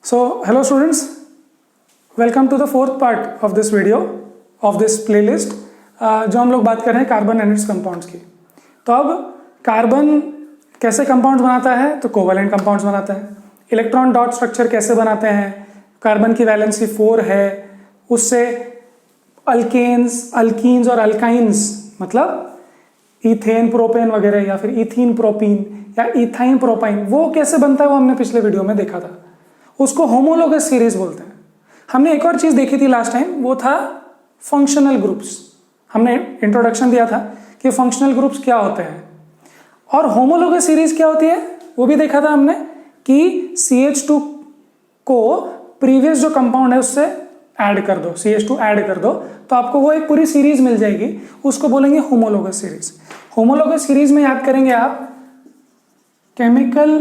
Hello students, welcome to the fourth part of this video of this playlist जो हम लोग बात कर रहे हैं कार्बन एंड इट्स कंपाउंड्स की। तो अब कार्बन कैसे कंपाउंड्स बनाता है, तो कोवेलेंट कंपाउंड्स बनाता है। इलेक्ट्रॉन डॉट स्ट्रक्चर कैसे बनाते हैं, कार्बन की वैलेंसी 4 है, उससे अल्केन्स, अल्कीन्स और अल्काइंस मतलब इथेन प्रोपेन वगैरह या फिर इथीन प्रोपीन या इथाइन प्रोपाइन वो कैसे बनता है वो हमने पिछले वीडियो में देखा था। उसको होमोलोगस सीरीज बोलते हैं। हमने एक और चीज देखी थी लास्ट टाइम, वो था फंक्शनल ग्रुप्स। हमने इंट्रोडक्शन दिया था कि फंक्शनल ग्रुप्स क्या होते हैं और होमोलोगस सीरीज क्या होती है वो भी देखा था हमने कि CH2 को प्रीवियस जो कंपाउंड है उससे ऐड कर दो, CH2 ऐड कर दो तो आपको वो एक पूरी सीरीज मिल जाएगी, उसको बोलेंगे होमोलोगस सीरीज। होमोलोगस सीरीज में याद करेंगे आप केमिकल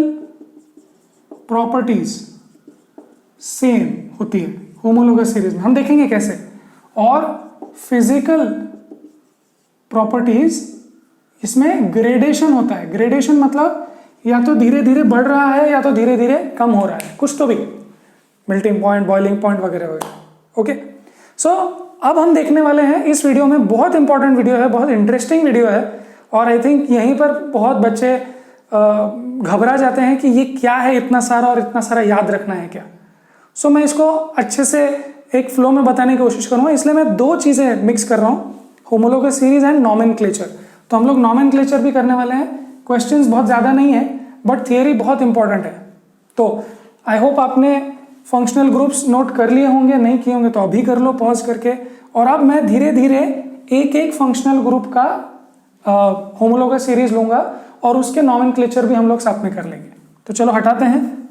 प्रॉपर्टीज सेम होती है होमोलोगस सीरीज में, हम देखेंगे कैसे, और फिजिकल प्रॉपर्टीज इसमें ग्रेडेशन होता है। ग्रेडेशन मतलब या तो धीरे धीरे बढ़ रहा है या तो धीरे धीरे कम हो रहा है, कुछ तो भी, मेल्टिंग पॉइंट, बॉइलिंग पॉइंट वगैरह वगैरह। ओके, सो अब हम देखने वाले हैं इस वीडियो में, बहुत इंपॉर्टेंट वीडियो है, बहुत इंटरेस्टिंग वीडियो है और आई थिंक यहीं पर बहुत बच्चे घबरा जाते हैं कि ये क्या है इतना सारा और इतना सारा याद रखना है क्या। सो मैं इसको अच्छे से एक फ्लो में बताने की कोशिश करूंगा, इसलिए मैं दो चीजें मिक्स कर रहा हूं, होमोलोगस सीरीज एंड नॉमेनक्लेचर। तो हम लोग नॉमेनक्लेचर भी करने वाले हैं। क्वेश्चंस बहुत ज्यादा नहीं है बट थियरी बहुत इंपॉर्टेंट है। तो आई होप आपने फंक्शनल ग्रुप्स नोट कर लिए होंगे, नहीं किए होंगे तो अभी कर लो पॉज करके। और अब मैं धीरे धीरे एक एक फंक्शनल ग्रुप का होमोलोगस सीरीज लूंगा और उसके नॉमेनक्लेचर भी हम लोग साथ में कर लेंगे। तो चलो हटाते हैं।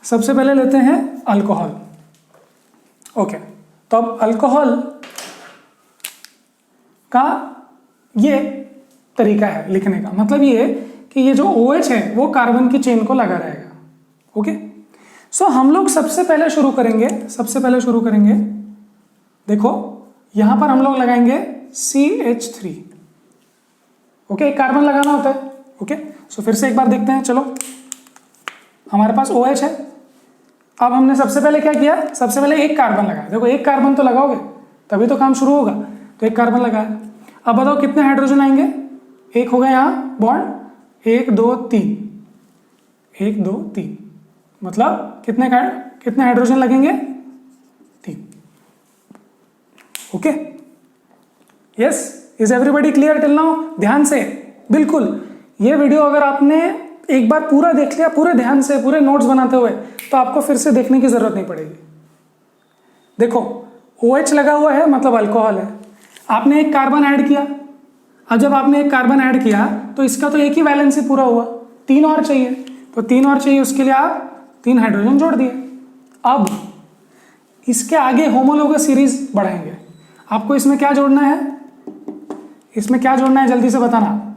सबसे पहले लेते हैं अल्कोहल। ओके, तो अब अल्कोहल का ये तरीका है लिखने का, मतलब ये कि ये जो OH है वो कार्बन की चेन को लगा रहेगा। ओके, सो हम लोग सबसे पहले शुरू करेंगे, देखो यहां पर हम लोग लगाएंगे CH3। ओके, एक कार्बन लगाना होता है। ओके, सो फिर से एक बार देखते हैं। चलो, हमारे पास OH है। अब हमने सबसे पहले क्या किया, सबसे पहले एक कार्बन लगाया। देखो एक कार्बन तो लगाओगे तभी तो काम शुरू होगा, तो एक कार्बन लगाया। अब बताओ कितने हाइड्रोजन आएंगे, एक हो गया यहाँ बॉन्ड, 1 2 3, 1 2 3, मतलब कितने हाइड्रोजन लगेंगे, 3। Okay, yes, is everybody clear till now? ध्यान से, बिल्कुल। ये वीडियो अगर आपने एक बार पूरा देख लिया, पूरे ध्यान से, पूरे नोट्स बनाते हुए, तो आपको फिर से देखने की जरूरत नहीं पड़ेगी। देखो OH लगा हुआ है मतलब अल्कोहल है। आपने एक कार्बन ऐड किया। अब जब आपने एक कार्बन ऐड किया तो इसका तो एक ही वैलेंसी पूरा हुआ, 3 और चाहिए, तो 3 और चाहिए, उसके लिए आप 3 हाइड्रोजन जोड़ दिए। अब इसके आगे होमोलोगस सीरीज बढ़ाएंगे। आपको इसमें क्या जोड़ना है, इसमें क्या जोड़ना है जल्दी से बताना।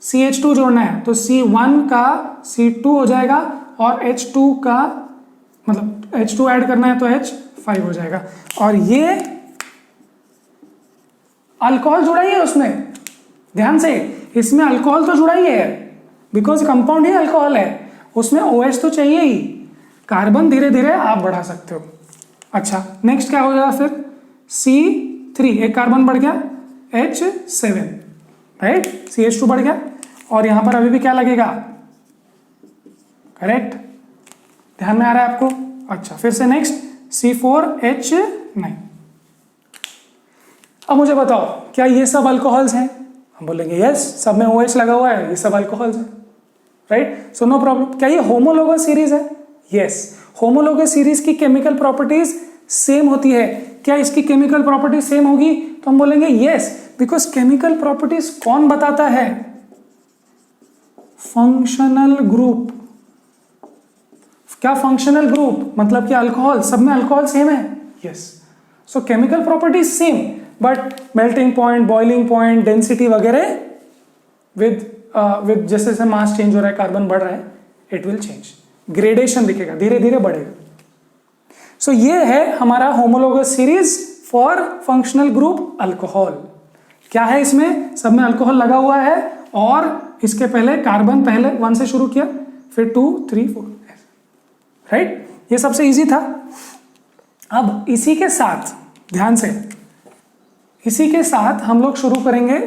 CH2 जोड़ना है, तो C1 का C2 हो जाएगा और H2 का मतलब H2 ऐड करना है तो H5 हो जाएगा। और ये अल्कोहल जुड़ा ही है उसमें, ध्यान से, इसमें अल्कोहल तो जुड़ा ही है बिकॉज कंपाउंड ही अल्कोहल है, उसमें OH तो चाहिए ही। कार्बन धीरे धीरे आप बढ़ा सकते हो। अच्छा, नेक्स्ट क्या हो जाएगा फिर, C3, एक कार्बन बढ़ गया, H7, राइट, CH2 बढ़ गया और यहां पर अभी भी क्या लगेगा, करेक्ट, ध्यान में आ रहा है आपको? अच्छा, फिर से नेक्स्ट C4H9। अब मुझे बताओ क्या ये सब अल्कोहल्स हैं? हम बोलेंगे यस, सब में OH लगा हुआ है, ये सब अल्कोहल्स हैं, राइट, सो नो प्रॉब्लम। क्या ये होमोलोगस सीरीज है? यस, होमोलोगस सीरीज की केमिकल प्रॉपर्टीज सेम होती है। क्या इसकी केमिकल प्रॉपर्टीज सेम होगी? तो हम बोलेंगे यस, बिकॉज केमिकल प्रॉपर्टीज कौन बताता है? Functional group. क्या फंक्शनल ग्रुप मतलब कि अल्कोहल, सब में अल्कोहल सेम है। Yes, so chemical properties same but melting point, boiling point, density वगैरह विद जैसे जैसे मास चेंज हो रहा है, कार्बन बढ़ रहा है, इट विल चेंज, ग्रेडेशन दिखेगा, धीरे धीरे बढ़ेगा। सो ये है हमारा homologous series for functional group alcohol. क्या है इसमें, सब में अल्कोहल लगा हुआ है और इसके पहले कार्बन पहले 1 से शुरू किया, फिर 2 3 4, राइट, ये सबसे इजी था। अब इसी के साथ ध्यान से, इसी के साथ हम लोग शुरू करेंगे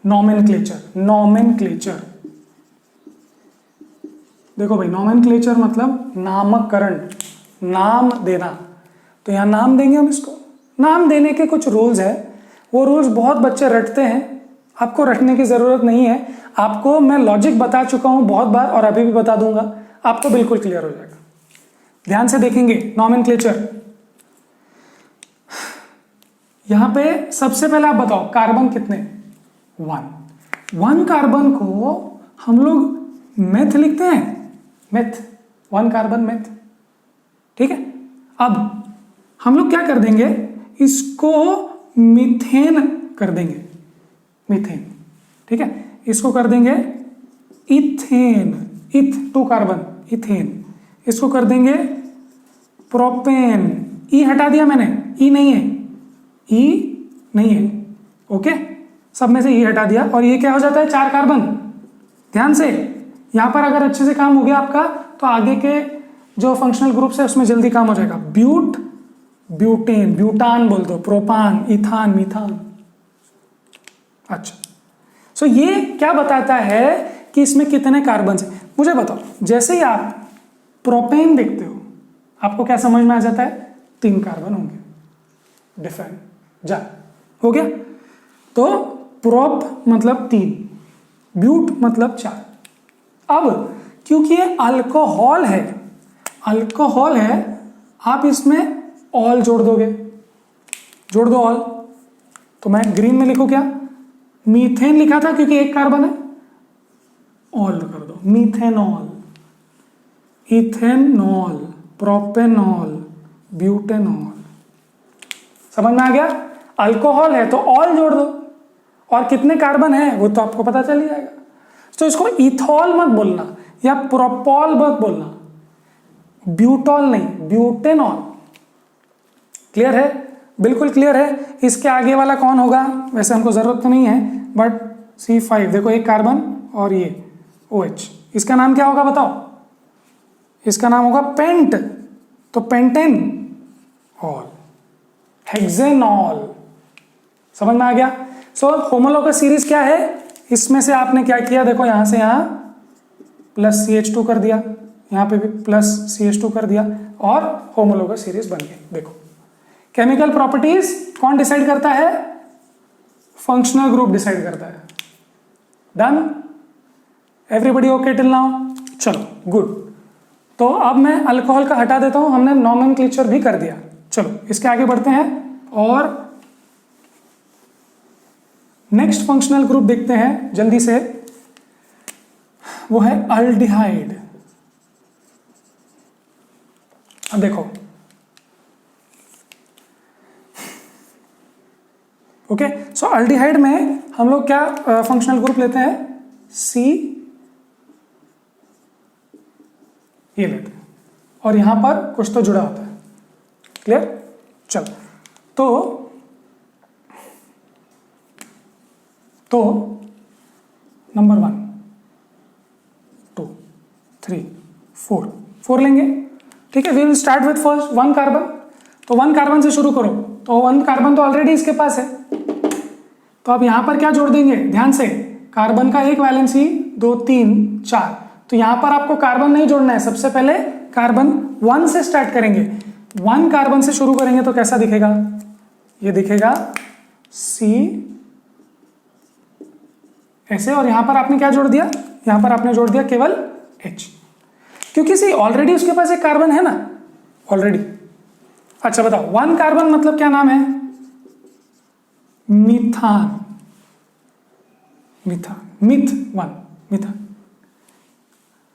नॉमेनक्लेचर। नॉमेनक्लेचर देखो भाई, नॉमेनक्लेचर मतलब नामकरण, नाम देना। तो यहां नाम देंगे हम इसको। नाम देने के कुछ रूल्स है, वो रूल्स बहुत बच्चे रटते हैं, आपको रटने की जरूरत नहीं है। आपको मैं लॉजिक बता चुका हूं बहुत बार और अभी भी बता दूंगा, आपको बिल्कुल क्लियर हो जाएगा। ध्यान से देखेंगे नॉमेनक्लेचर। यहां पे सबसे पहले आप बताओ कार्बन कितने? 1 कार्बन को हम लोग मेथ लिखते हैं, मेथ, 1 कार्बन मेथ, ठीक है। अब हम लोग क्या कर देंगे, इसको मीथेन कर देंगे, मीथेन, ठीक है। इसको कर देंगे इथेन, इथ 2 कार्बन, इथेन। इसको कर देंगे प्रोपेन, ई हटा दिया मैंने, ई नहीं है, ई नहीं है, ओके, सब में से ई हटा दिया और ये क्या हो जाता है 4 कार्बन। ध्यान से, यहां पर अगर अच्छे से काम हो गया आपका तो आगे के जो फंक्शनल ग्रुप्स है उसमें जल्दी काम हो जाएगा। ब्यूट, ब्यूटेन, ब्यूटान बोल दो, प्रोपान, इथान, मीथान। अच्छा, सो ये क्या बताता है कि इसमें कितने कार्बन है। मुझे बताओ, जैसे ही आप प्रोपेन देखते हो आपको क्या समझ में आ जाता है? 3 कार्बन होंगे, डिफरेंट, जा हो गया। तो प्रोप मतलब 3, ब्यूट मतलब 4। अब क्योंकि ये अल्कोहल है, अल्कोहल है, आप इसमें ऑल जोड़ दोगे, जोड़ दो ऑल। तो मैं ग्रीन में लिखूं क्या? मीथेन लिखा था क्योंकि 1 कार्बन है, ऑल कर दो, मीथेनॉल, इथेनॉल, प्रोपेनॉल, ब्यूटेनॉल। समझ में आ गया? अल्कोहल है तो ऑल जोड़ दो, और कितने कार्बन है वो तो आपको पता चल ही जाएगा। तो इसको इथॉल मत बोलना या प्रोपॉल मत बोलना, ब्यूटॉल नहीं, ब्यूटेनॉल। क्लियर है? बिल्कुल क्लियर है। इसके आगे वाला कौन होगा? वैसे हमको जरूरत तो नहीं है, बट C5 देखो, 1 कार्बन और ये OH, इसका नाम क्या होगा बताओ? इसका नाम होगा पेंट, तो पेंटेन ऑल, हेक्सेनॉल। समझ में आ गया? सो होमोलोगस सीरीज क्या है? इसमें से आपने क्या किया, देखो यहां से यहां प्लस CH2 कर दिया, यहां पे भी प्लस CH2 कर दिया और होमोलोगस सीरीज बन गई। देखो केमिकल प्रॉपर्टीज कौन डिसाइड करता है? फंक्शनल ग्रुप डिसाइड करता है। Done? Everybody okay till now? चलो गुड। तो अब मैं अल्कोहल का हटा देता हूं, हमने नॉमेनक्लेचर भी कर दिया। चलो इसके आगे बढ़ते हैं और नेक्स्ट फंक्शनल ग्रुप देखते हैं जल्दी से, वो है अल्डिहाइड। अब देखो, ओके, सो अल्डिहाइड में हम लोग क्या फंक्शनल ग्रुप लेते हैं? C, ये लेते हैं, और यहां पर कुछ तो जुड़ा होता है। क्लियर? चलो, तो नंबर 1, 2, 3, 4 लेंगे, ठीक है। We will start with first 1 carbon. तो 1 कार्बन से शुरू करो, तो 1 कार्बन तो ऑलरेडी इसके पास है, तो अब यहां पर क्या जोड़ देंगे? ध्यान से, कार्बन का 1 वैलेंसी, 2, 3, 4। तो यहां पर आपको कार्बन नहीं जोड़ना है, सबसे पहले कार्बन 1 से स्टार्ट करेंगे। 1 कार्बन से शुरू करेंगे तो कैसा दिखेगा? ये दिखेगा C ऐसे, और यहां पर आपने क्या जोड़ दिया? यहां पर आपने जोड़ दिया केवल H, क्योंकि सी ऑलरेडी उसके पास एक कार्बन है ना, ऑलरेडी। अच्छा बताओ, 1 कार्बन मतलब क्या नाम है? मीथान, मीथान, मिथ 1, मीथान।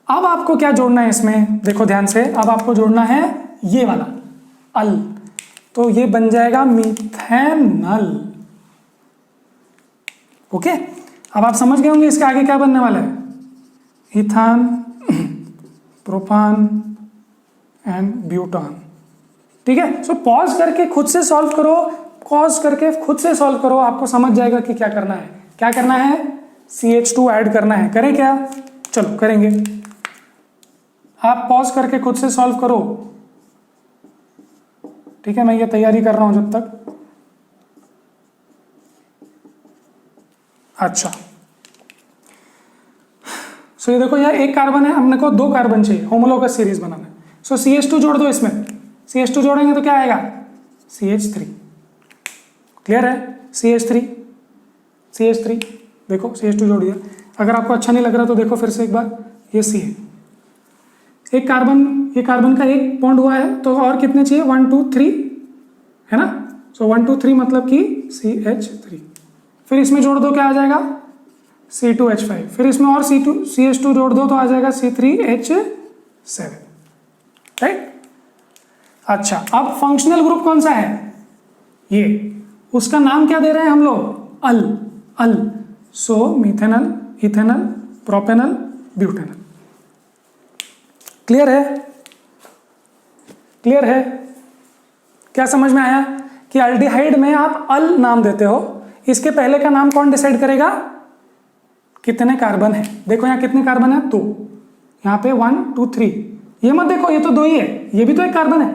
अब आपको क्या जोड़ना है इसमें? देखो ध्यान से, अब आपको जोड़ना है ये वाला अल, तो ये बन जाएगा मीथेनल। ओके, अब आप समझ गए होंगे इसके आगे क्या बनने वाला है? Ethane, propane and butane. ठीक है, सो पॉज करके खुद से सॉल्व करो, पॉज करके खुद से सॉल्व करो, आपको समझ जाएगा कि क्या करना है। क्या करना है? CH2 ऐड करना है। करें क्या? चलो करेंगे। आप पॉज करके खुद से सॉल्व करो, ठीक है, मैं ये तैयारी कर रहा हूं जब तक। अच्छा, सो ये देखो, यह एक कार्बन है, हमने को 2 कार्बन चाहिए, होमोलोगस सीरीज बनाना है। सो CH2 जोड़ दो इसमें, CH2 जोड़ेंगे तो क्या आएगा, CH3। क्लियर है, CH3 देखो, CH2 जोड़ दिया। अगर आपको अच्छा नहीं लग रहा तो देखो फिर से एक बार, ये C है, एक कार्बन, ये कार्बन का एक बॉन्ड हुआ है, तो और कितने चाहिए, 1 2 3 है ना। सो 1 2 3 मतलब कि CH3। फिर इसमें जोड़ दो, क्या आ जाएगा, C2H5। फिर इसमें और CH2 जोड़ दो तो आ जाएगा C3H7, राइट। अच्छा, अब फंक्शनल ग्रुप कौन सा है, ये, उसका नाम क्या दे रहे हैं हम लोग, al. So methanal, ethanal, propanal, butanal. Clear है, क्या समझ में आया कि अल्डिहाइड में आप अल नाम देते हो, इसके पहले का नाम कौन डिसाइड करेगा, कितने कार्बन है। देखो यहाँ कितने कार्बन है, 2, यहाँ पे 1 2 3, ये मत देखो, ये तो 2 ही है, ये भी तो एक कार्बन है,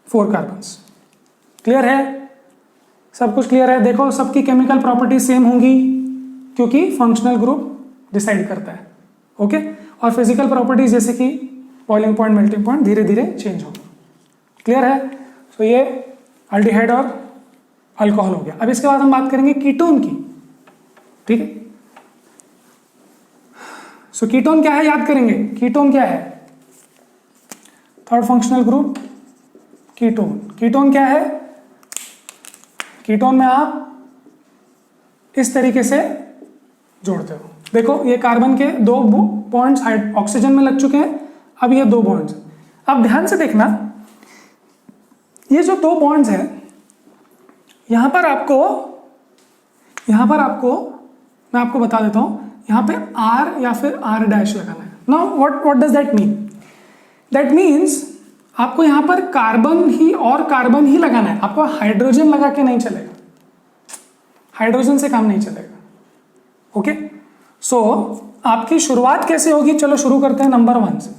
4 कार्बन्स। क्लियर है, सब कुछ क्लियर है। देखो सबकी केमिकल प्रॉपर्टी सेम होंगी क्योंकि फंक्शनल ग्रुप डिसाइड करता है, ओके। और फिजिकल प्रॉपर्टीज जैसे कि बॉइलिंग पॉइंट, मेल्टिंग पॉइंट धीरे धीरे चेंज होगा। क्लियर है, तो ये अल्डिहाइड और अल्कोहल हो गया। अब इसके बाद हम बात करेंगे कीटोन की, ठीक है। सो कीटोन क्या है याद करेंगे, कीटोन क्या है, थर्ड फंक्शनल ग्रुप कीटोन क्या है, कीटोन में आप इस तरीके से जोड़ते हो। देखो ये कार्बन के 2 बॉन्ड्स ऑक्सीजन में लग चुके हैं, अब ये 2 बॉन्ड्स। अब ध्यान से देखना, ये जो 2 बॉन्ड्स हैं, यहां पर आपको मैं आपको बता देता हूं, यहां पे R या फिर R डैश लगाना है। Now what does that mean, that means आपको यहां पर कार्बन ही लगाना है, आपको हाइड्रोजन लगा के नहीं चलेगा, हाइड्रोजन से काम नहीं चलेगा, ओके। सो आपकी शुरुआत कैसे होगी, चलो शुरू करते हैं नंबर 1 से।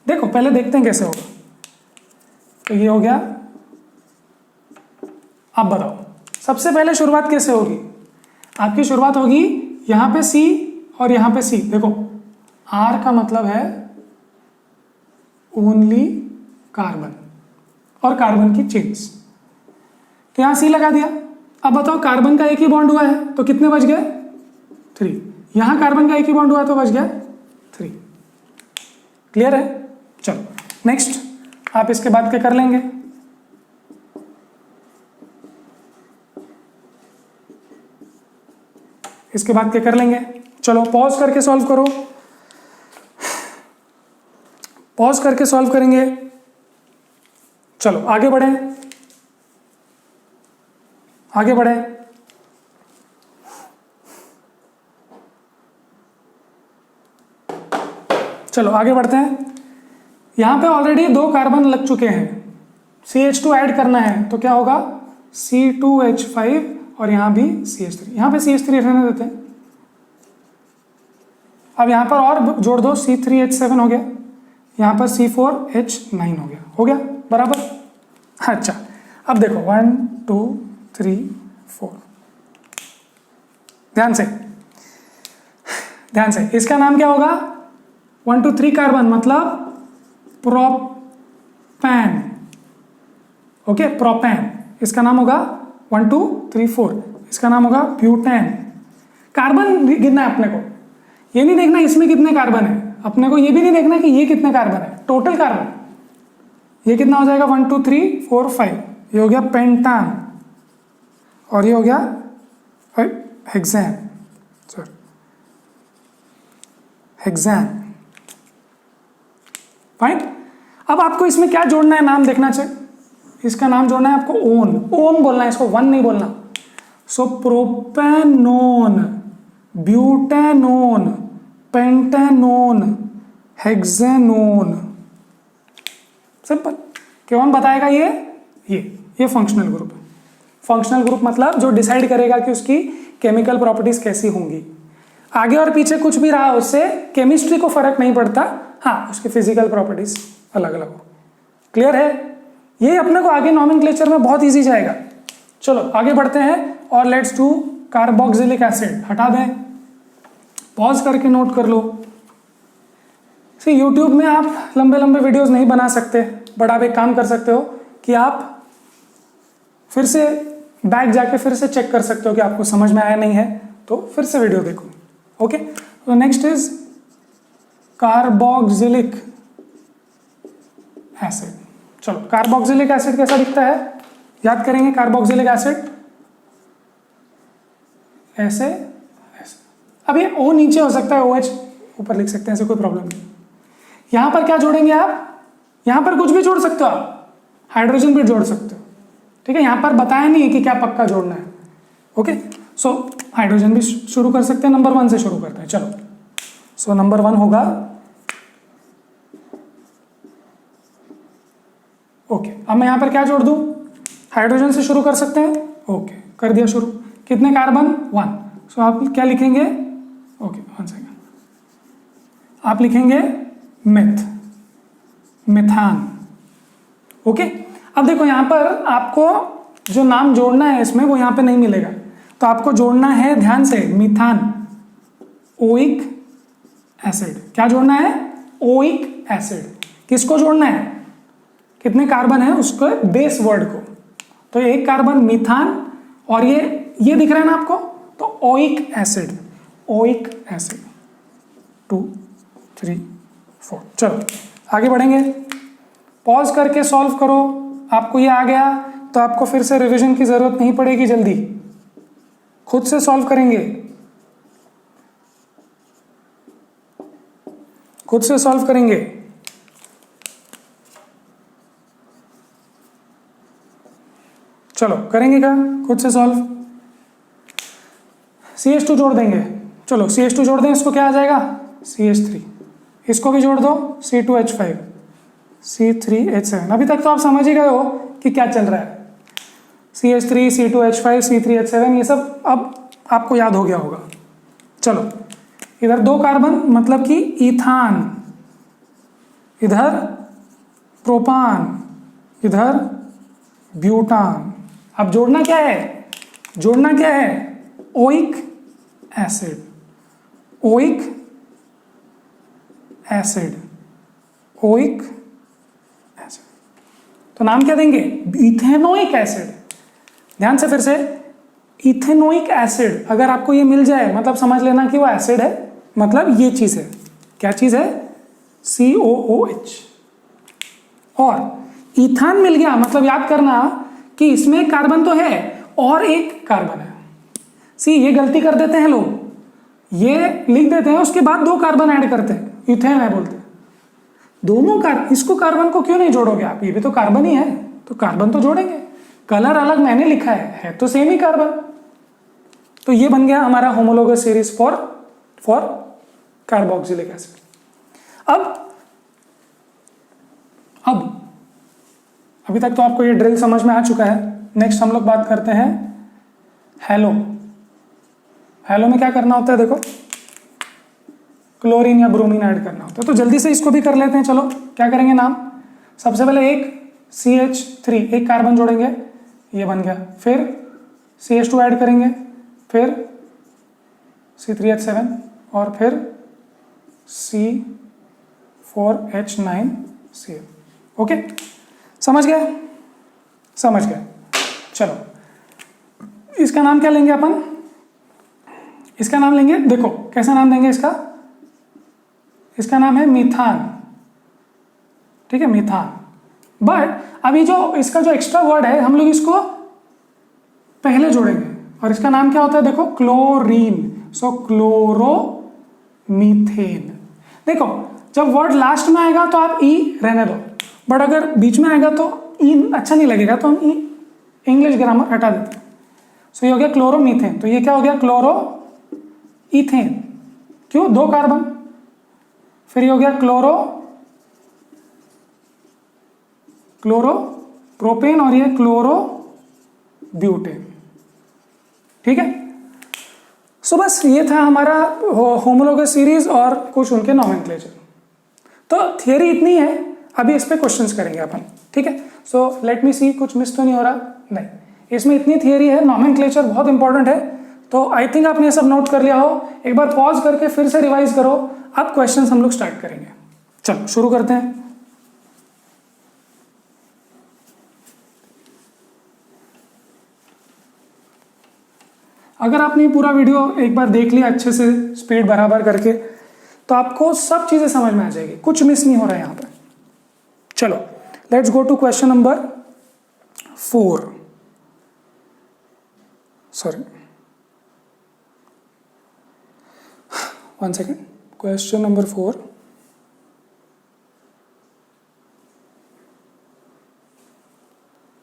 देखो पहले देखते हैं कैसे होगा। तो ये हो गया, अब बताओ सबसे पहले शुरुआत कैसे होगी, आपकी शुरुआत होगी यहां पे C और यहां पे C। देखो R का मतलब है ओनली कार्बन और कार्बन की चेन्स, तो यहां C लगा दिया। अब बताओ कार्बन का एक ही बॉन्ड हुआ है तो कितने बच गए, 3। यहां कार्बन का एक ही बॉन्ड हुआ तो बच गया 3। क्लियर है, चलो नेक्स्ट, आप इसके बाद क्या कर लेंगे, इसके बाद क्या कर लेंगे, चलो पॉज करके सॉल्व करो, पॉज करके सॉल्व करेंगे। चलो आगे बढ़े, चलो आगे बढ़ते हैं। यहां पे ऑलरेडी 2 कार्बन लग चुके हैं, CH2 ऐड करना है तो क्या होगा, C2H5 और यहां भी CH3, यहां पे CH3 रहने देते हैं। अब यहां पर और जोड़ दो, C3H7 हो गया, यहां पर C4H9 हो गया बराबर। अच्छा अब देखो 1 2 3 4, ध्यान से इसका नाम क्या होगा, 1 2 3 कार्बन मतलब प्रोपैन, ओके, प्रोपैन इसका नाम होगा। 1 2 3 4 इसका नाम होगा ब्यूटेन। कार्बन गिनना है अपने को, ये नहीं देखना इसमें कितने कार्बन है, अपने को ये भी नहीं देखना कि ये कितने कार्बन है, टोटल कार्बन ये कितना हो जाएगा, 1 2 3 4 5, ये हो गया पेंटान और ये हो गया हेक्सेन, फाइन। अब आपको इसमें क्या जोड़ना है, नाम देखना चाहिए, इसका नाम जोड़ना है आपको ओन बोलना है, इसको 1 नहीं बोलना। सो प्रोपेनोन, ब्यूटेनोन, पेंटेनोन, हेक्सेनोन, सिंपल। कौन बताएगा, ये फंक्शनल ग्रुप है। फंक्शनल ग्रुप मतलब जो डिसाइड करेगा कि उसकी केमिकल प्रॉपर्टीज कैसी होंगी। आगे और पीछे कुछ भी रहा उससे केमिस्ट्री को फर्क नहीं पड़ता, हाँ उसकी फिजिकल प्रॉपर्टीज अलग अलग हो। क्लियर है? ये अपने को आगे नॉमेनक्लेचर में बहुत इजी जाएगा। चलो आगे बढ़ते हैं और लेट्स डू कार्बोक्सिलिक एसिड। हटा दें, पॉज करके नोट कर लो। सी यूट्यूब में आप लंबे लंबे वीडियोस नहीं बना सकते, बट आप एक काम कर सकते हो कि आप फिर से बैक जाके फिर से चेक कर सकते हो कि आपको समझ में आया नहीं है, तो फिर से वीडियो देखो। ओके, तो नेक्स्ट इज कार्बोक्सिलिक एसिड। चलो कार्बोक्सिलिक एसिड कैसा दिखता है, याद करेंगे। कार्बोक्सिलिक एसिड ऐसे ऐसे। अब ये O नीचे हो सकता है, OH ऊपर लिख सकते हैं, ऐसे कोई प्रॉब्लम नहीं। यहां पर क्या जोड़ेंगे आप, यहां पर कुछ भी जोड़ सकते हो आप, हाइड्रोजन भी जोड़ सकते हो। ठीक है, यहां पर बताया नहीं है कि क्या पक्का जोड़ना है। ओके, सो हाइड्रोजन भी शुरू कर सकते हैं। नंबर 1 से शुरू करते हैं। चलो, सो नंबर 1 होगा ओके। अब मैं यहां पर क्या जोड़ दूं, हाइड्रोजन से शुरू कर सकते हैं। ओके, कर दिया शुरू। कितने कार्बन, 1। सो आप क्या लिखेंगे, ओके 1 सेकेंड, आप लिखेंगे मिथ, मिथान। ओके, अब देखो यहां पर आपको जो नाम जोड़ना है इसमें वो यहां पे नहीं मिलेगा, तो आपको जोड़ना है ध्यान से मिथान ओइक एसिड। क्या जोड़ना है, ओइक एसिड। किसको जोड़ना है, कितने कार्बन है उसको, बेस वर्ड को। तो एक कार्बन मिथान, और ये दिख रहा है ना आपको, तो ओइक एसिड, ओइक एसिड 2 3 4। चलो आगे बढ़ेंगे, पॉज करके सॉल्व करो। आपको ये आ गया तो आपको फिर से रिवीजन की जरूरत नहीं पड़ेगी, जल्दी खुद से सॉल्व करेंगे, खुद से सॉल्व करेंगे। चलो करेंगे क्या, खुद से सॉल्व। CH2 जोड़ देंगे। चलो CH2 जोड़ दें, इसको क्या आ जाएगा, CH3। इसको भी जोड़ दो, C2H5 C3H7। अभी तक तो आप समझ ही गए हो कि क्या चल रहा है। CH3 C2H5 C3H7 ये सब अब आपको याद हो गया होगा। चलो इधर 2 कार्बन मतलब कि ईथान, इधर प्रोपान, इधर ब्यूटान। अब जोड़ना क्या है, जोड़ना क्या है, oic acid, oic acid, oic acid. तो नाम क्या देंगे, इथेनोइक एसिड। ध्यान से फिर से, इथेनोइक एसिड अगर आपको ये मिल जाए मतलब समझ लेना कि वो एसिड है, मतलब ये चीज है। क्या चीज है, COOH। और ईथान मिल गया मतलब याद करना कि इसमें कार्बन तो है और एक कार्बन है। सी ये गलती कर देते हैं लोग, ये लिख देते हैं उसके बाद 2 कार्बन ऐड करते हैं, इथेन है बोलते हैं। दोनों इसको कार्बन को क्यों नहीं जोड़ोगे आप, ये भी तो कार्बन ही है, तो कार्बन तो जोड़ेंगे। कलर अलग मैंने लिखा है तो सेम ही कार्बन। तो ये बन गया हमारा homologous series for carboxylic acid. अब अभी तक तो आपको ये ड्रिल समझ में आ चुका है। नेक्स्ट हम लोग बात करते हैं हैलो। हैलो में क्या करना होता है, देखो क्लोरीन या ब्रोमीन ऐड करना होता है। तो जल्दी से इसको भी कर लेते हैं। चलो क्या करेंगे, नाम सबसे पहले एक CH3, एक कार्बन जोड़ेंगे, ये बन गया। फिर CH2 ऐड करेंगे, फिर C3H7 और फिर C4H9Cl। ओके, समझ गए, समझ गए। चलो इसका नाम क्या लेंगे अपन, इसका नाम लेंगे, देखो कैसा नाम देंगे इसका, इसका नाम है मीथान। ठीक है, मीथान। बट अभी जो इसका जो एक्स्ट्रा वर्ड है हम लोग इसको पहले जोड़ेंगे और इसका नाम क्या होता है, देखो क्लोरीन। सो क्लोरोमीथेन। देखो जब वर्ड लास्ट में आएगा तो आप ई रहने दो, बट अगर बीच में आएगा तो ई अच्छा नहीं लगेगा, तो हम ई इंग्लिश ग्रामर हटा देते हैं। सो ये हो गया क्लोरोमीथेन। तो ये क्या हो गया, क्लोरो इथेन। क्यों, 2 कार्बन। फिर ये हो गया क्लोरो प्रोपेन और ये क्लोरो ब्यूटेन। ठीक है, सो बस ये था हमारा होमोलोगस सीरीज और कुछ उनके नॉमेनक्लेचर। तो थियरी इतनी है, अभी इस पे क्वेश्चंस करेंगे अपन, ठीक है। सो लेट मी सी, कुछ मिस तो नहीं हो रहा? नहीं, इसमें इतनी थियरी है, नॉमेनक्लेचर बहुत इंपॉर्टेंट है। तो आई थिंक आपने ये सब नोट कर लिया हो। एक बार पॉज करके फिर से रिवाइज करो, अब क्वेश्चंस हम लोग स्टार्ट करेंगे। चलो शुरू करते हैं। अगर आपने पूरा वीडियो एक बार देख लिया अच्छे से, स्पीड बराबर करके, तो आपको सब चीजें समझ में आ जाएगी, कुछ मिस नहीं हो रहा है यहाँ पे। चलो let's go to question number 4। Sorry, 1 second. Question number 4,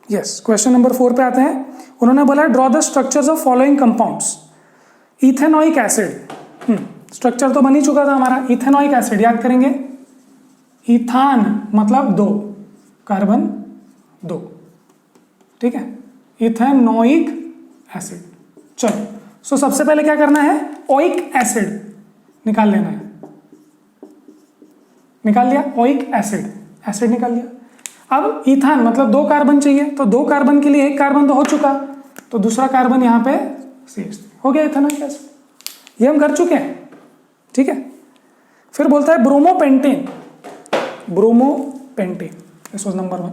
yes, question number 4 पे आते हैं। उन्होंने बोला draw the structures of following compounds. Ethanoic acid, structure तो बन ही चुका था हमारा। इथेनॉइक एसिड याद करेंगे, इथान मतलब 2, कार्बन 2, ठीक है, इथेनॉइक एसिड। चलो, सो सबसे पहले क्या करना है, ओइक एसिड निकाल लेना है। निकाल लिया, ओइक एसिड, एसिड निकाल लिया। अब इथान मतलब 2 कार्बन चाहिए, तो 2 कार्बन के लिए 1 कार्बन तो हो चुका, तो दूसरा कार्बन यहां पे CH3 हो गया, इथेनॉइक एसिड। ये हम कर चुके हैं, ठीक है। फिर बोलता है bromopentane, bromopentane, this was number 1,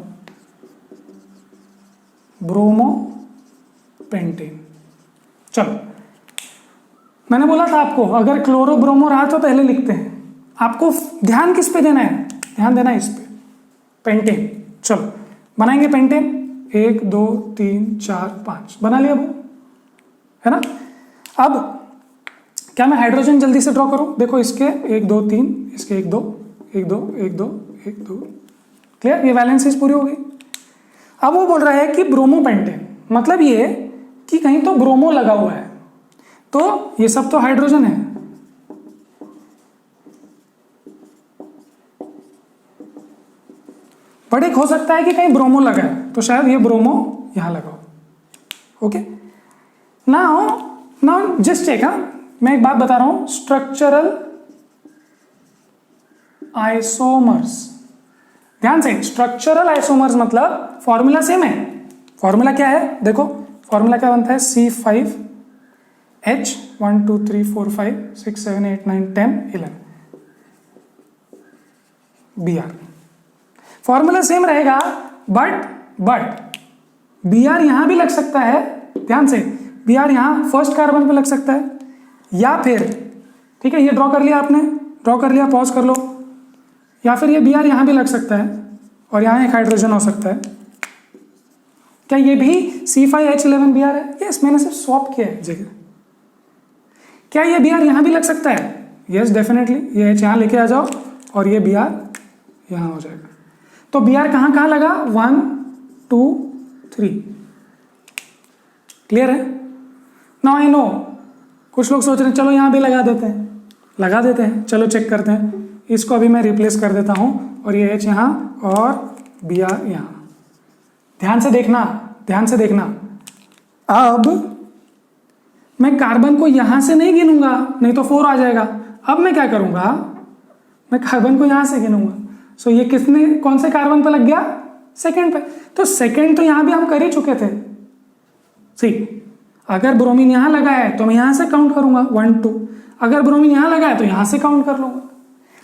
bromopentane. चलो, मैंने बोला था आपको अगर क्लोरो ब्रोमो रहा तो पहले लिखते हैं। आपको ध्यान किस पे देना है? ध्यान देना है इस पे, पेंटेन। चलो बनाएंगे पेंटेन, 1 2 3 4 5 बना लिया वो, है ना। अब क्या मैं हाइड्रोजन जल्दी से ड्रॉ करूं? देखो इसके 1 2 3, इसके 1 2 1 2 1 2 1 2, क्लियर, ये वैलेंसीज पूरी हो गई। अब वो बोल रहा है कि ब्रोमोपेंटेन, मतलब ये कि कहीं तो ब्रोमो लगा हुआ है, तो ये सब तो हाइड्रोजन है, बट एक हो सकता है कि कहीं ब्रोमो लगा है, तो शायद ये ब्रोमो यहां लगा हो। ओके, नाउ जस्ट चेक, मैं एक बात बता रहा हूं, स्ट्रक्चरल आइसोमर्स, ध्यान से, स्ट्रक्चरल आइसोमर्स मतलब फॉर्मूला सेम है। फॉर्मूला क्या है? देखो फॉर्मूला क्या बनता है, C5H 1 2 3 4 5 6 7 8 9 10 11 Br। फॉर्मूला सेम रहेगा, बट Br यहां भी लग सकता है, ध्यान से, Br यहां फर्स्ट कार्बन पे लग सकता है, या फिर, ठीक है, ये ड्रॉ कर लिया आपने, ड्रॉ कर लिया, पॉज कर लो, या फिर ये Br यहां भी लग सकता है और यहां एक हाइड्रोजन हो सकता है। क्या ये भी C5H11 Br है? यस, मैंने सिर्फ स्वैप किया है जगह। क्या ये Br यहां भी लग सकता है? यस डेफिनेटली, ये H यहां लेके आ जाओ और ये Br यहां हो जाएगा। तो Br कहां लगा? 1 2 3, क्लियर है। नाउ आई नो कुछ लोग सोच रहे हैं चलो यहां भी लगा देते हैं, चलो चेक करते हैं। इसको अभी मैं रिप्लेस कर देता हूं और ये H यहां और Br यहां। ध्यान से देखना। अब मैं कार्बन को यहां से नहीं गिनूंगा, नहीं तो 4 आ जाएगा। अब मैं क्या करूंगा, मैं कार्बन को यहां से गिनूंगा। सो ये कौन से कार्बन पे लग गया? सेकंड पे। तो सेकंड तो यहां भी हम कर ही चुके थे। सी, अगर ब्रोमीन यहां लगा है तो मैं यहां से काउंट करूंगा 1 2, अगर ब्रोमीन यहां लगा है तो यहां से काउंट कर लूंगा।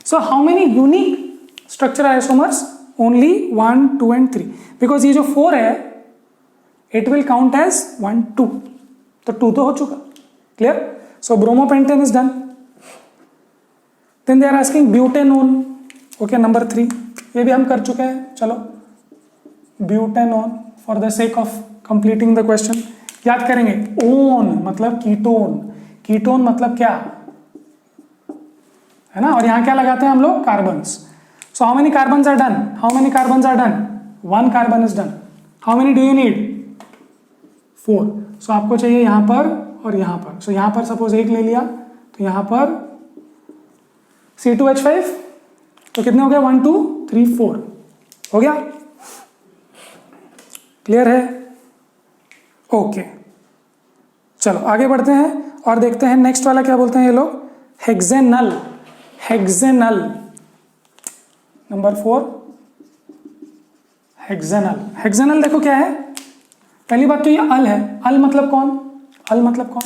सो how many unique structure isomers? Only 1 2 and 3, because ये जो 4 है इट विल काउंट एज 1 2, तो 2 तो हो चुका, clear. So bromopentane is done. Then they are asking butanone, okay, number 3, ये भी हम कर चुके हैं। चलो butanone, for the sake of completing the question याद करेंगे। ओन मतलब कीटोन, कीटोन मतलब क्या है ना, और यहां क्या लगाते हैं हम लोग? Carbons. So how many carbons are done? 1 carbon is done. How many do you need? 4। So आपको चाहिए यहां पर और यहां पर। सो यहां पर सपोज 1 ले लिया, तो यहां पर C2H5, तो कितने हो गए? 1 2 3 4 हो गया, क्लियर है। ओके, चलो आगे बढ़ते हैं और देखते हैं नेक्स्ट वाला क्या बोलते हैं ये लोग। Hexanal, number 4 hexanal. हेक्सेनल देखो क्या है, पहली बात तो ये अल है। अल मतलब कौन? अल मतलब कौन?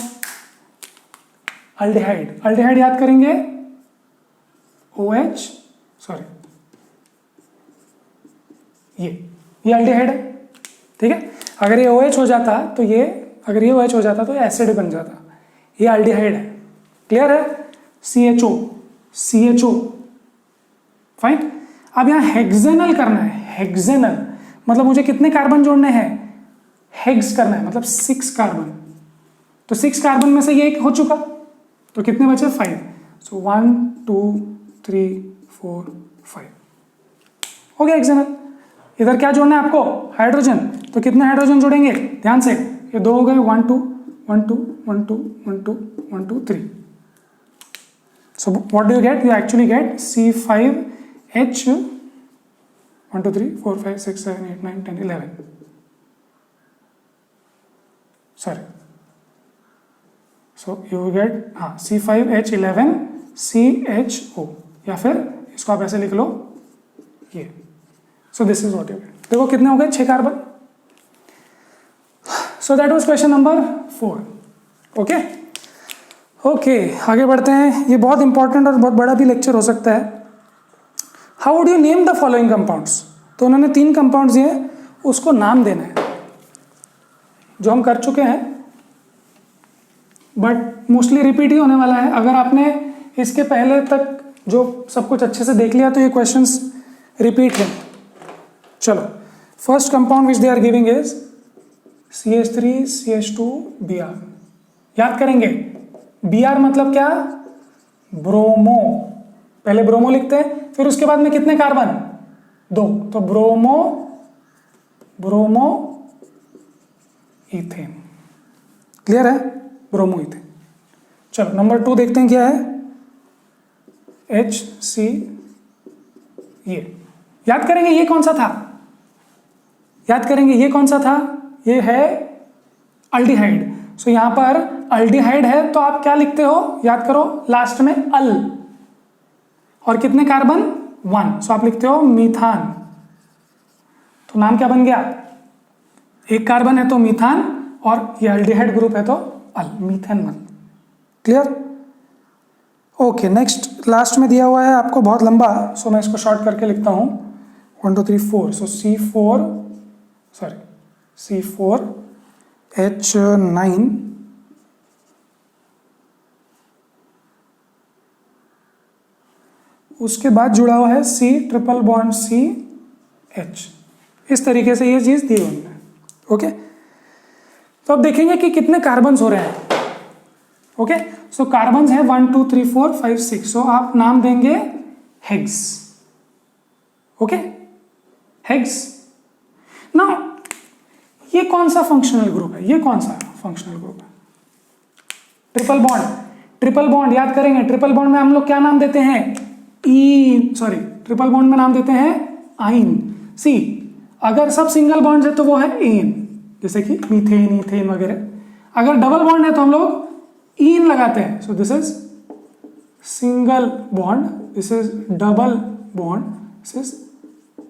अल्डिहाइड। अल्डिहाइड याद करेंगे OH, सॉरी ये अल्डिहाइड है, ठीक है। अगर ये OH हो जाता तो ये, अगर ये OH हो जाता तो ये एसिड बन जाता। ये अल्डिहाइड है, क्लियर है। CHO fine. अब यहाँ हेक्सेनल करना है। हेक्सेनल मतलब मुझे कितने कार्बन जोड़ने हैं? हेक्स करना है, मतलब 6 कार्बन। तो 6 कार्बन में से ये एक हो चुका, तो कितने बचे? 5। सो 1 2 3 4 5 हो गया हेक्सेनल। इधर क्या जोड़ना है आपको? हाइड्रोजन। तो कितने हाइड्रोजन जोड़ेंगे? ध्यान से, ये 2 हो गए, 1 2 1 2 1 2 1 2 1 2 3। So what do you get? You actually get C5H 1 2 3 4 5 6 7 8 9 10 11, sorry, so you get C5H11CHO, या फिर इसको आप ऐसे लिख लो ये। So this is what you get। देखो कितने हो गए? 6 carbon. So that was question number 4। Okay okay, आगे बढ़ते हैं। ये बहुत इंपॉर्टेंट और बहुत बड़ा भी लेक्चर हो सकता है। How would you name the following compounds? तो उन्होंने 3 कंपाउंड्स दिए, उसको नाम देना है, जो हम कर चुके हैं, बट मोस्टली रिपीट ही होने वाला है। अगर आपने इसके पहले तक जो सब कुछ अच्छे से देख लिया तो ये क्वेश्चंस रिपीट हैं। चलो, first compound which they are giving is CH3CH2Br। याद करेंगे, Br मतलब क्या? ब्रोमो। पहले ब्रोमो लिखते हैं, फिर उसके बाद में कितने कार्बन? 2, तो ब्रोमो इथेन। क्लियर है? Bromo ethane. चलो नंबर 2 देखते हैं क्या है। HC, ये याद करेंगे, ये कौन सा था? याद करेंगे ये कौन सा था? ये है अल्डिहाइड। सो यहां पर अल्डिहाइड है तो आप क्या लिखते हो? याद करो, लास्ट में अल, और कितने कार्बन? 1। सो आप लिखते हो मीथान। तो नाम क्या बन गया? 1 कार्बन है तो मीथान, और ये अल्डिहाइड ग्रुप है तो al, methane 1। Clear? Okay, next last में दिया हुआ है आपको बहुत लंबा, सो मैं इसको शॉर्ट करके लिखता हूं 1 2 3 4। सो C4H9 उसके बाद जुड़ा हुआ है C ट्रिपल बॉन्ड CH। इस तरीके से ये चीज दी हुई है। ओके, तो अब देखेंगे कि कितने कार्बन्स हो रहे हैं। ओके, सो कार्बन्स है 1 2 3 4 5 6। सो आप नाम देंगे हेक्स। Okay, hex. नाउ ये कौन सा फंक्शनल ग्रुप है? ये कौन सा फंक्शनल ग्रुप है? Triple bond. ट्रिपल बॉन्ड याद करेंगे, ट्रिपल बॉन्ड में हम लोग क्या नाम देते हैं? ट्रिपल बॉन्ड में नाम देते हैं आइन। सी, अगर सब सिंगल बॉन्ड है तो वो है एन, जैसे कि मीथेन, इथेन वगैरह। अगर डबल बॉन्ड है तो हम लोग इन लगाते हैं। So this is single bond, this is double bond, this is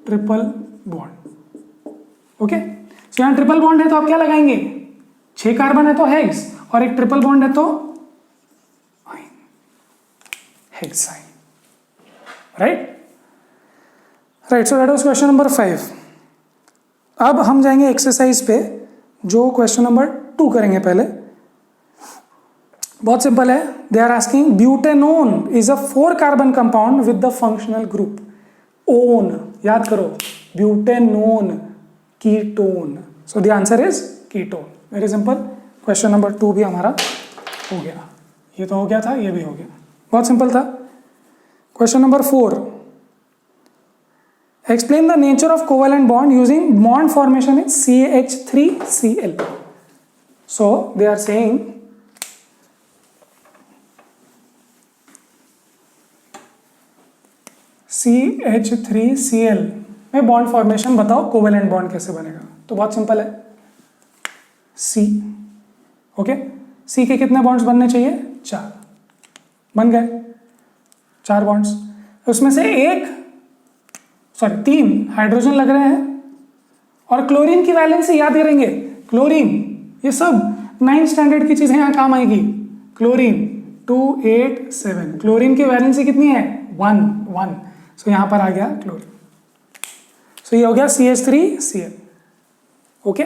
triple bond. Okay, so यहां ट्रिपल बॉन्ड है तो आप क्या लगाएंगे? 6 कार्बन है तो हेक्स, और एक ट्रिपल बॉन्ड है तो आइन, hexyne. Right, so that was question number 5। अब हम जाएंगे एक्सरसाइज पे, जो क्वेश्चन नंबर 2 करेंगे पहले। बहुत सिंपल है। They are asking butanone is a 4 carbon compound with the functional group one. याद करो, butanone ketone. So the answer is ketone. Very simple. Question number 2 भी हमारा हो गया। ये तो हो गया था, ये भी हो गया, बहुत सिंपल था। Question number 4, explain the nature of covalent bond using bond formation in CH3Cl. So they are saying CH3Cl में बॉन्ड फॉर्मेशन बताओ, कोवेलेंट बॉन्ड कैसे बनेगा। तो बहुत सिंपल है, C। ओके, C के कितने बॉन्ड्स बनने चाहिए? 4 बन गए, 4 बॉन्ड्स। उसमें से एक सॉरी 3 हाइड्रोजन लग रहे हैं, और क्लोरीन की वैलेंसी याद करेंगे, क्लोरीन ये सब 9th स्टैंडर्ड की चीजें यहां काम आएगी। क्लोरीन 2 8 7, क्लोरीन की वैलेंसी कितनी है 1 सो यहां पर आ गया क्लोरीन। सो ये हो गया CH3Cl। Okay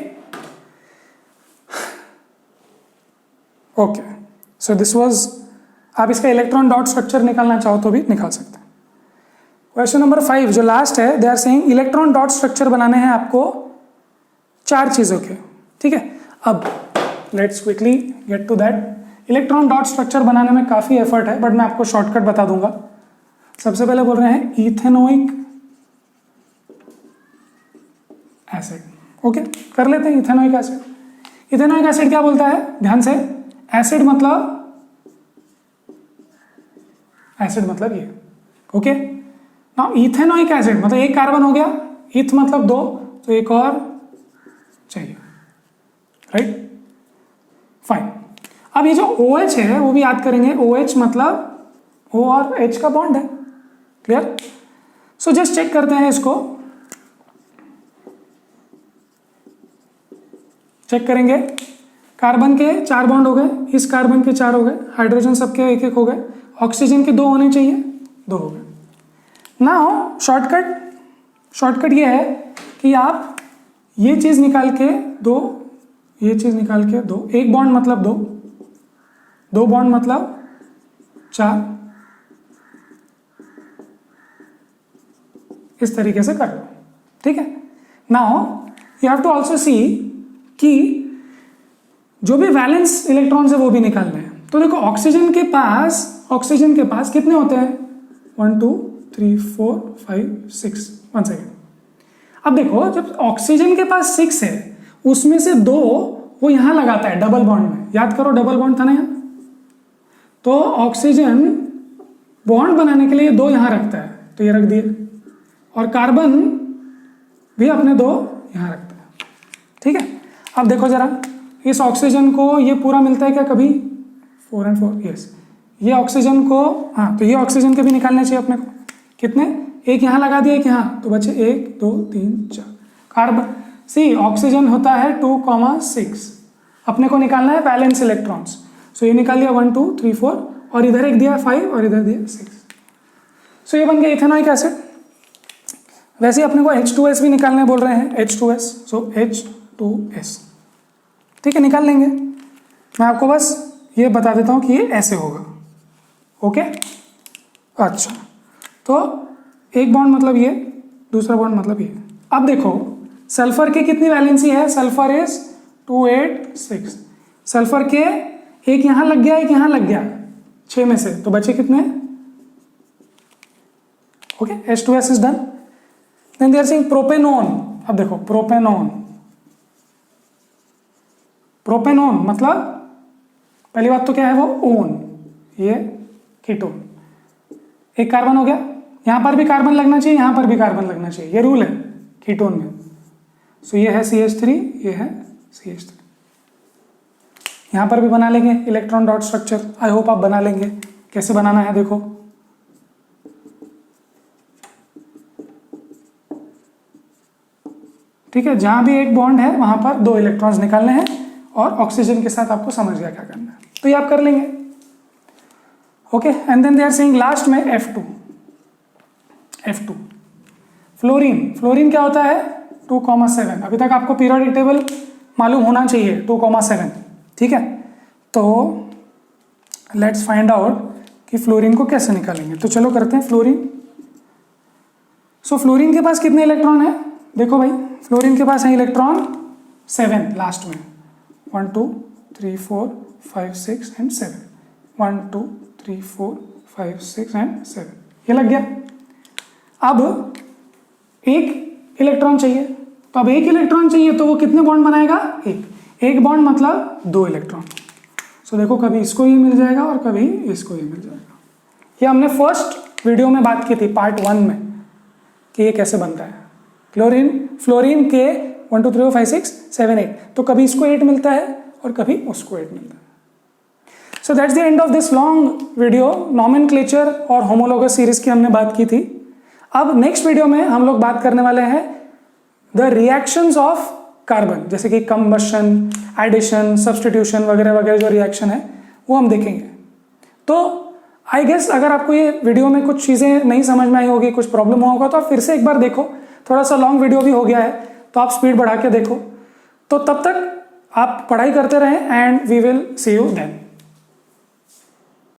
okay, so this was, आप इसका इलेक्ट्रॉन डॉट स्ट्रक्चर निकालना चाहो तो भी निकाल सकते हैं। क्वेश्चन नंबर 5 जो लास्ट है, they are saying electron dot structure बनाने हैं आपको 4 चीजों के, ठीक है। अब let's quickly get to that. Electron dot structure बनाने में काफी एफर्ट है, बट मैं आपको शॉर्टकट बता दूंगा। सबसे पहले बोल रहे हैं इथेनोइक एसिड। ओके, कर लेते हैं इथेनोइक एसिड। इथेनोइक एसिड क्या बोलता है, ध्यान से, एसिड मतलब ये। ओके, नाउ इथेनोइक एसिड मतलब एक कार्बन हो गया, इथ मतलब 2, तो एक और चाहिए, राइट, फाइन। अब ये जो OH है वो भी याद करेंगे, OH मतलब O और H का बॉन्ड है, क्लियर। सो जस्ट चेक करते हैं इसको, चेक करेंगे। कार्बन के 4 बॉन्ड हो गए, इस कार्बन के 4 हो गए, हाइड्रोजन सबके 1 हो गए, ऑक्सीजन के 2 होने चाहिए, 2 हो गए। नाउ शॉर्टकट ये है कि आप ये चीज निकाल के 2, ये चीज निकाल के 2, एक बॉन्ड मतलब 2 बॉन्ड मतलब 4, इस तरीके से कर लो, ठीक है। Now you have to also see कि जो भी वैलेंस इलेक्ट्रॉन्स है वो भी निकालना है। तो देखो ऑक्सीजन के पास कितने होते हैं, 1 2 3 4 5 6, 1 सेकेंड। अब देखो जब ऑक्सीजन के पास 6 है, उसमें से 2 वो यहां लगाता है डबल बॉन्ड में, याद करो डबल बॉन्ड था ना यहाँ, तो ऑक्सीजन बॉन्ड बनाने के लिए 2 यहां रखता है, तो ये रख दिए, और कार्बन भी अपने 2 यहां रखता है, ठीक है। अब देखो जरा, इस ऑक्सीजन को ये पूरा मिलता है क्या कभी, 4 and 4, यस। ये ऑक्सीजन को, हाँ, तो ये ऑक्सीजन के भी निकालने चाहिए अपने को, कितने, एक यहां लगा दिया कि हाँ, तो बचे 1 2 3 4। कार्बन सी ऑक्सीजन होता है 2,6, अपने को निकालना है वैलेंस इलेक्ट्रॉन्स, सो ये निकाल लिया 1 2 3 4, और इधर एक दिया 5 और इधर दिया 6, सो ये बन गया इथेनोइक एसिड। वैसे अपने को H2S भी निकालने बोल रहे हैं, H2S, सो H2S, ठीक है, निकाल लेंगे। मैं आपको बस ये बता देता हूं कि ये ऐसे होगा, ओके। अच्छा, तो एक बॉन्ड मतलब ये, दूसरा बॉन्ड मतलब ये। अब देखो सल्फर के कितनी वैलेंसी है, सल्फर इज 2 8 6, सल्फर के एक यहां लग गया, एक यहां लग गया, 6 में से, तो बचे कितने, okay, H2S is done. Then they are saying propanone. अब देखो प्रोपेनोन मतलब पहली बात तो क्या है वो, ओन, ये कीटोन, एक कार्बन हो गया, यहां पर भी कार्बन लगना चाहिए, यहां पर भी कार्बन लगना चाहिए, ये रूल है कीटोन में। सो ये है CH3, ये है CH3। यहां पर भी बना लेंगे electron dot structure, I hope आप बना लेंगे। कैसे बनाना है देखो, ठीक है, जहां भी एक बॉन्ड है वहां पर 2 इलेक्ट्रॉन्स निकालने हैं, और ऑक्सीजन के साथ आपको समझ गया क्या करना है, तो ये आप कर लेंगे, okay. And then they are saying last में F2। फ्लोरीन क्या होता है, 2,7। अभी तक आपको पीरियोडिक टेबल मालूम होना चाहिए, 2,7, ठीक है। तो लेट्स फाइंड आउट कि फ्लोरीन को कैसे निकालेंगे, तो चलो करते हैं फ्लोरीन। सो फ्लोरीन के पास कितने इलेक्ट्रॉन है, देखो भाई, फ्लोरीन के पास है इलेक्ट्रॉन 7 लास्ट में, 1 2 3 4 5 6 एंड 7, 1 2 3 4 5 6 एंड 7, ये लग गया। अब एक इलेक्ट्रॉन चाहिए, तो अब एक इलेक्ट्रॉन चाहिए तो वो कितने बॉन्ड बनाएगा, एक बॉन्ड मतलब 2 इलेक्ट्रॉन। सो देखो कभी इसको ये मिल जाएगा और कभी इसको ये मिल जाएगा। ये हमने फर्स्ट वीडियो में बात की थी पार्ट 1 में कि ये कैसे बनता है। फ्लोरीन के 1 2 3 4 5 6 7 8, तो कभी इसको 8 मिलता है और कभी उसको 8 मिलता है। So that's the end of this long video. Nomenclature और होमोलॉगस सीरीज की हमने बात की थी। अब नेक्स्ट वीडियो में हम लोग बात करने वाले हैं द रिएक्शंस ऑफ कार्बन, जैसे कि कंबशन, एडिशन, सब्सटीट्यूशन वगैरह वगैरह जो रिएक्शन है वो हम देखेंगे। तो आई गेस अगर आपको ये वीडियो में कुछ चीज़ें नहीं समझ में आई होगी, कुछ प्रॉब्लम हुआ होगा, तो आप फिर से एक बार देखो। थोड़ा सा लॉन्ग वीडियो भी हो गया है तो आप स्पीड बढ़ा के देखो। तो तब तक आप पढ़ाई करते रहें and we will see you then.